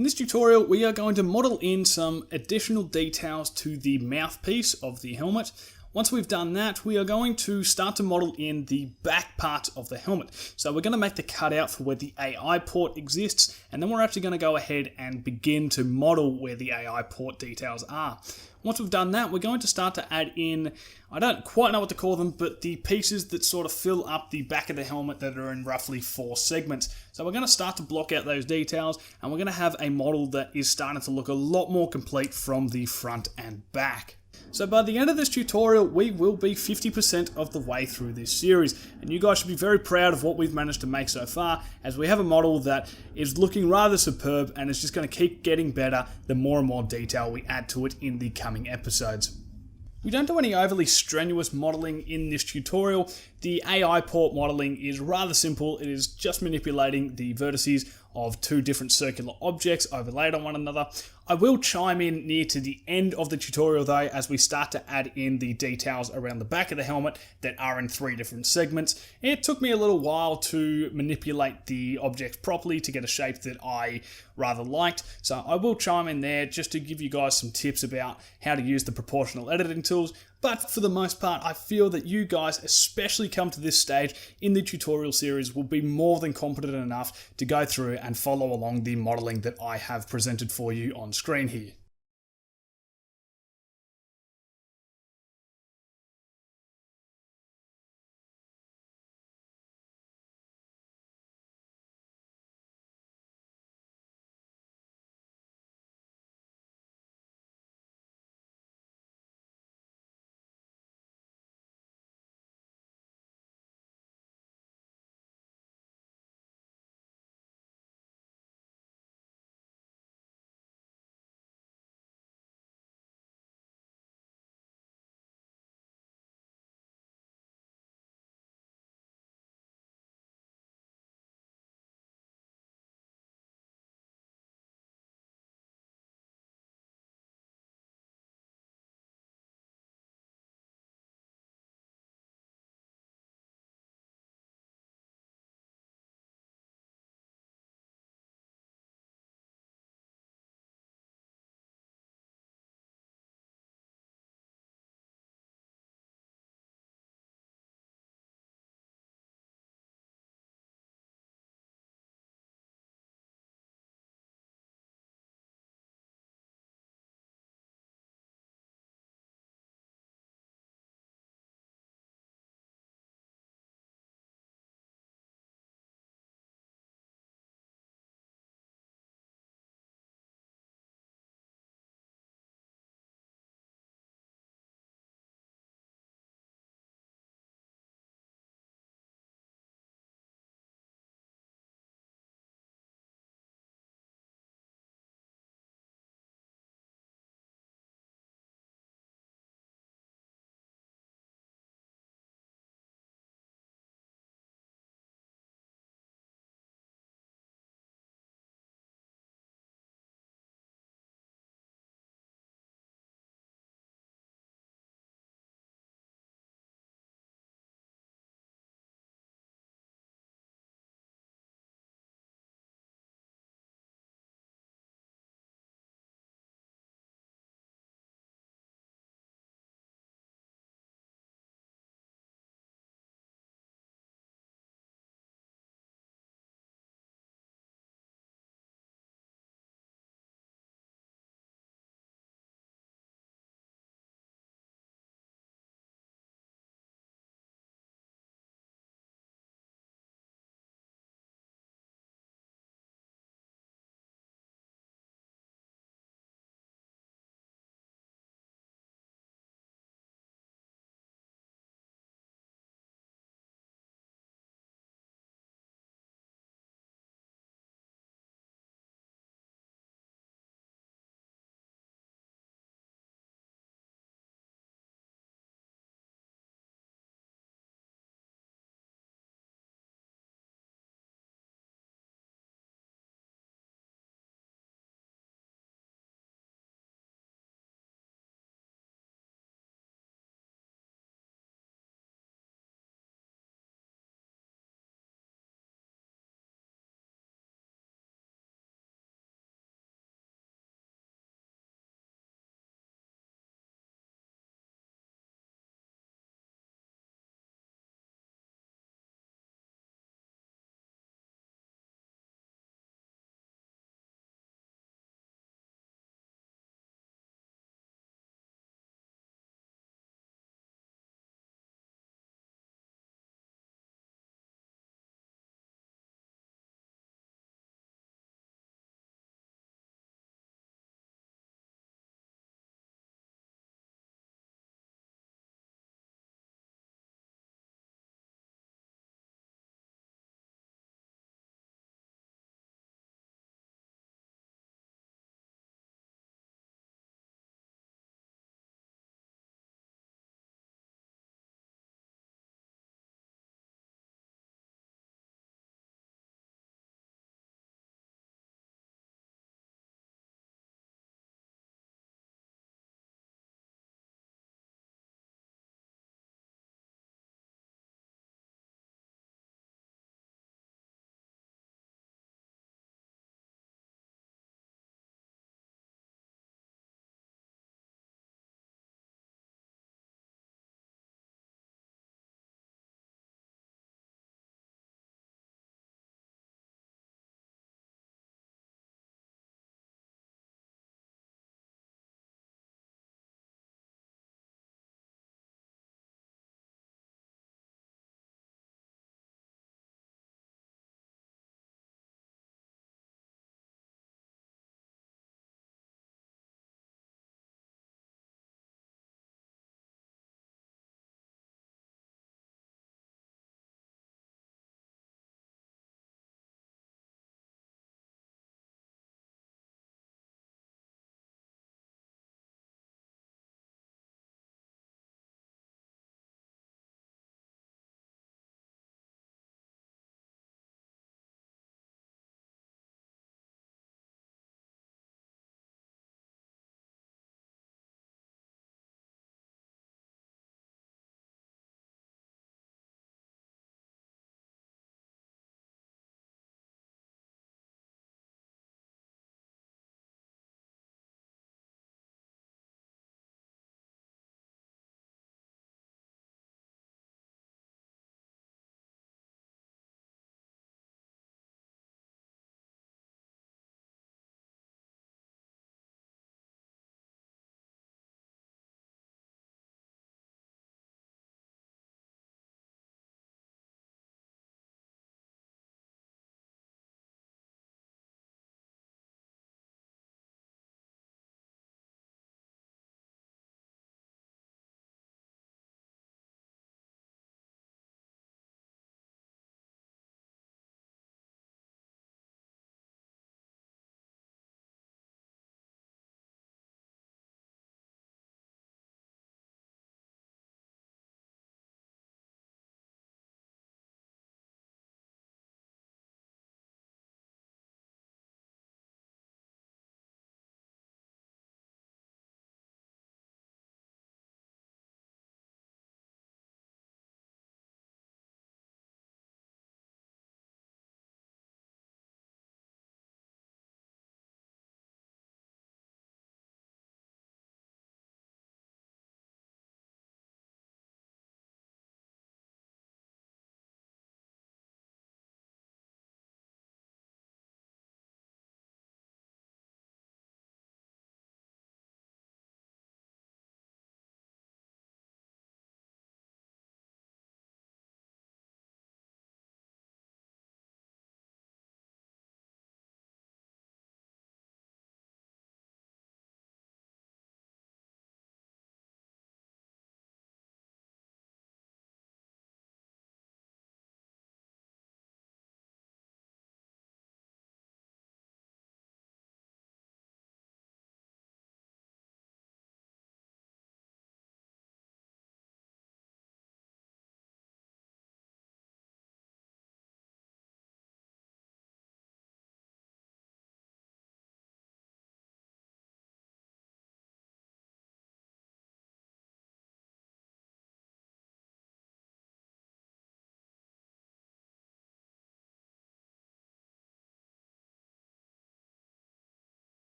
In this tutorial, we are going to model in some additional details to the mouthpiece of the helmet. Once we've done that, we are going to start to model in the back part of the helmet. So we're going to make the cutout for where the AI port exists, and then we're actually going to go ahead and begin to model where the AI port details are. Once we've done that, we're going to start to add in, I don't quite know what to call them, but the pieces that sort of fill up the back of the helmet that are in roughly 4 segments. So we're going to start to block out those details, and we're going to have a model that is starting to look a lot more complete from the front and back. So by the end of this tutorial, we will be 50% of the way through this series, and you guys should be very proud of what we've managed to make so far, as we have a model that is looking rather superb and is just going to keep getting better the more and more detail we add to it in the coming episodes. We don't do any overly strenuous modeling in this tutorial. The AI port modeling is rather simple. It is just manipulating the vertices of 2 different circular objects overlaid on one another. I will chime in near to the end of the tutorial though, as we start to add in the details around the back of the helmet that are in 3 different segments. It took me a little while to manipulate the objects properly to get a shape that I rather liked, so I will chime in there just to give you guys some tips about how to use the proportional editing tools. But for the most part, I feel that you guys, especially come to this stage in the tutorial series, will be more than competent enough to go through and follow along the modeling that I have presented for you on screen here.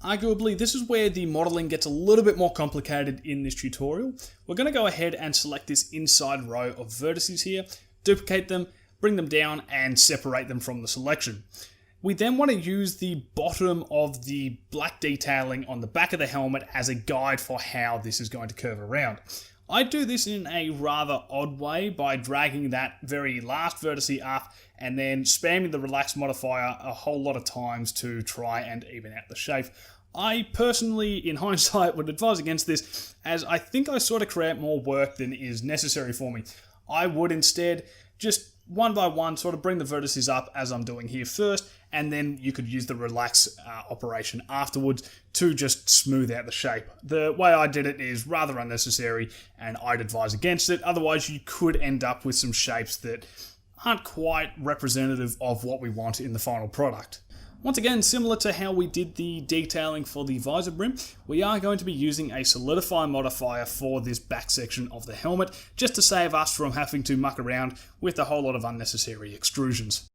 Arguably, this is where the modeling gets a little bit more complicated in this tutorial. We're going to go ahead and select this inside row of vertices here, duplicate them, bring them down, and separate them from the selection. We then want to use the bottom of the black detailing on the back of the helmet as a guide for how this is going to curve around. I do this in a rather odd way by dragging that very last vertice up and then spamming the relax modifier a whole lot of times to try and even out the shape. I personally, in hindsight, would advise against this, as I think I sort of create more work than is necessary for me. I would instead just one by one sort of bring the vertices up as I'm doing here first, and then you could use the relax operation afterwards to just smooth out the shape. The way I did it is rather unnecessary, and I'd advise against it. Otherwise, you could end up with some shapes that aren't quite representative of what we want in the final product. Once again, similar to how we did the detailing for the visor brim, we are going to be using a Solidify modifier for this back section of the helmet, just to save us from having to muck around with a whole lot of unnecessary extrusions.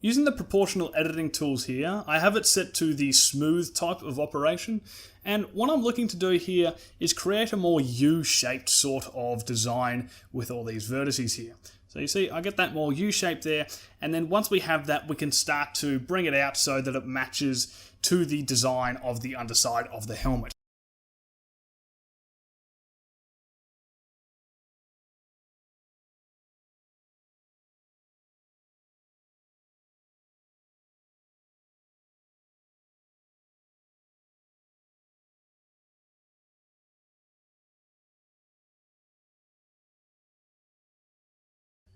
Using the proportional editing tools here, I have it set to the smooth type of operation, and what I'm looking to do here is create a more U-shaped sort of design with all these vertices here. So you see, I get that more U-shape there, and then once we have that, we can start to bring it out so that it matches to the design of the underside of the helmet.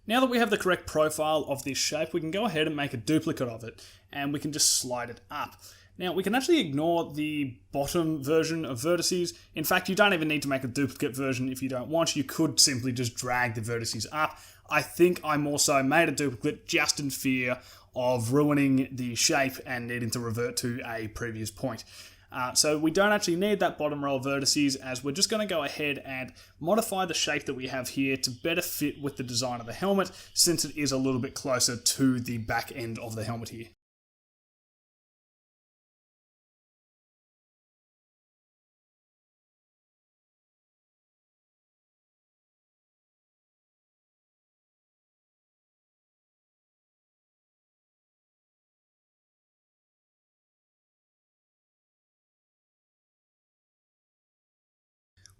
Now that we have the correct profile of this shape, we can go ahead and make a duplicate of it, and we can just slide it up. Now, we can actually ignore the bottom version of vertices. In fact, you don't even need to make a duplicate version if you don't want. You could simply just drag the vertices up. I think I more so made a duplicate just in fear of ruining the shape and needing to revert to a previous point. So we don't actually need that bottom row of vertices, as we're just going to go ahead and modify the shape that we have here to better fit with the design of the helmet, since it is a little bit closer to the back end of the helmet here.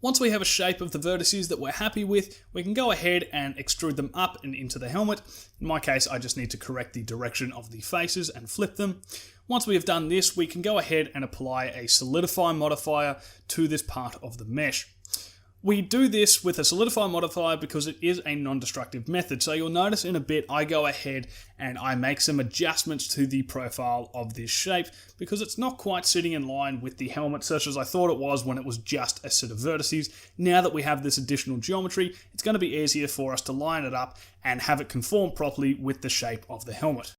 Once we have a shape of the vertices that we're happy with, we can go ahead and extrude them up and into the helmet. In my case, I just need to correct the direction of the faces and flip them. Once we have done this, we can go ahead and apply a Solidify modifier to this part of the mesh. We do this with a Solidify modifier because it is a non-destructive method. So you'll notice in a bit I go ahead and I make some adjustments to the profile of this shape because it's not quite sitting in line with the helmet such as I thought it was when it was just a set of vertices. Now that we have this additional geometry, it's going to be easier for us to line it up and have it conform properly with the shape of the helmet.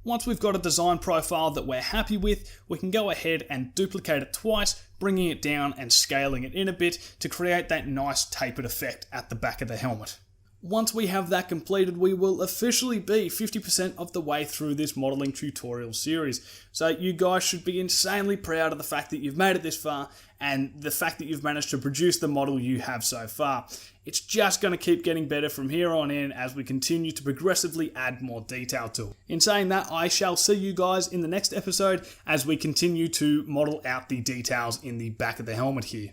Once we've got a design profile that we're happy with, we can go ahead and duplicate it twice, bringing it down and scaling it in a bit to create that nice tapered effect at the back of the helmet. Once we have that completed, we will officially be 50% of the way through this modeling tutorial series. So you guys should be insanely proud of the fact that you've made it this far and the fact that you've managed to produce the model you have so far. It's just going to keep getting better from here on in as we continue to progressively add more detail to it. In saying that, I shall see you guys in the next episode as we continue to model out the details in the back of the helmet here.